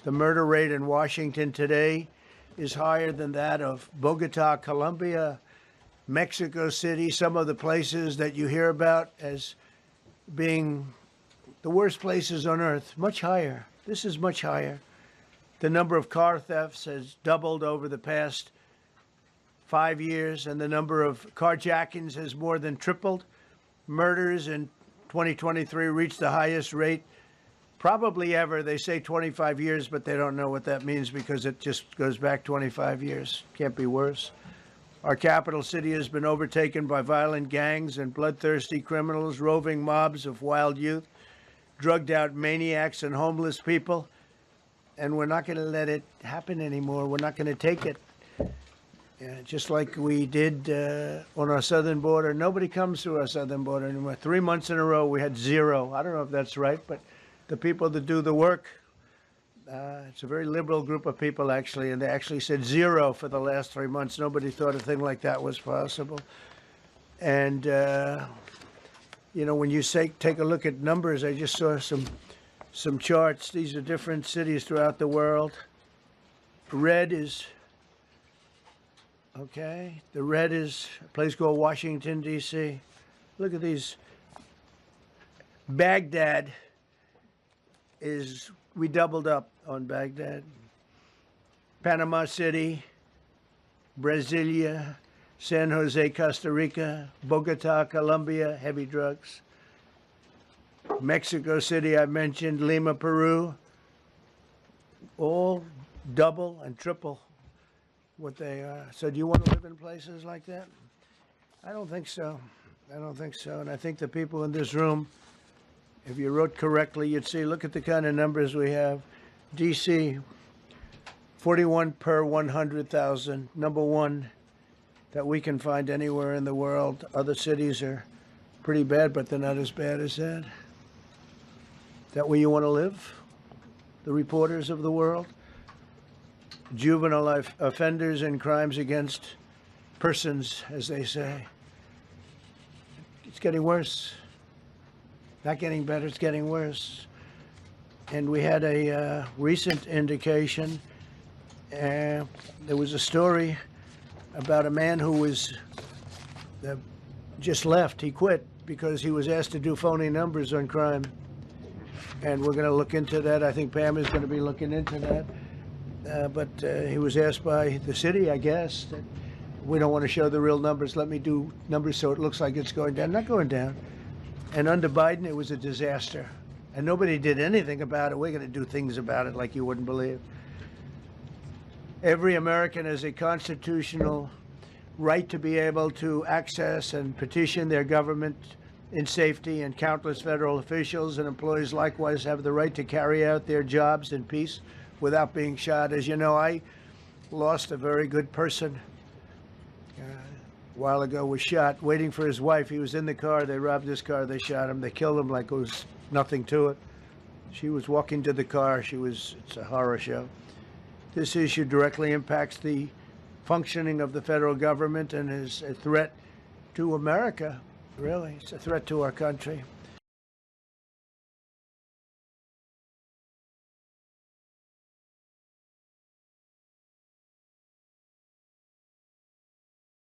The murder rate in Washington today is higher than that of Bogotá, Colombia, Mexico City, some of the places that you hear about as being the worst places on earth, much higher. This is much higher. The number of car thefts has doubled over the past 5 years, and the number of carjackings has more than tripled. Murders in 2023 reached the highest rate probably ever. They say 25 years, but they don't know what that means because it just goes back 25 years. Can't be worse. Our capital city has been overtaken by violent gangs and bloodthirsty criminals, roving mobs of wild youth, drugged out maniacs and homeless people. And we're not going to let it happen anymore. We're not going to take it. Just like we did on our southern border. Nobody comes through our southern border anymore. 3 months in a row, we had zero. I don't know if that's right, but the people that do the work, it's a very liberal group of people, actually, and they actually said zero for the last 3 months. Nobody thought a thing like that was possible. And, when you take a look at numbers, I just saw some charts. These are different cities throughout the world. Red is... Okay, the red is a place called Washington, D.C. Look at these. Baghdad we doubled up on Baghdad. Panama City, Brasilia, San Jose, Costa Rica, Bogotá, Colombia, heavy drugs. Mexico City, I mentioned, Lima, Peru, all double and triple what they are. So do you want to live in places like that? I don't think so. I don't think so. And I think the people in this room, if you wrote correctly, you'd see, look at the kind of numbers we have. D.C., 41 per 100,000, number one that we can find anywhere in the world. Other cities are pretty bad, but they're not as bad as that. Is that where you want to live? The reporters of the world? Juvenile offenders and crimes against persons, as they say. It's getting worse. Not getting better, it's getting worse. And we had a recent indication. There was a story about a man who was just left. He quit because he was asked to do phony numbers on crime. And we're going to look into that. I think Pam is going to be looking into that. But he was asked by the city, I guess, that we don't want to show the real numbers. Let me do numbers so it looks like it's going down. Not going down. And under Biden, it was a disaster. And nobody did anything about it. We're going to do things about it like you wouldn't believe. Every American has a constitutional right to be able to access and petition their government in safety, and countless federal officials and employees likewise have the right to carry out their jobs in peace without being shot. As you know, I lost a very good person a while ago, was shot waiting for his wife. He was in the car. They robbed his car. They shot him. They killed him like it was nothing to it. She was walking to the car. It's a horror show. This issue directly impacts the functioning of the federal government and is a threat to America, really. It's a threat to our country.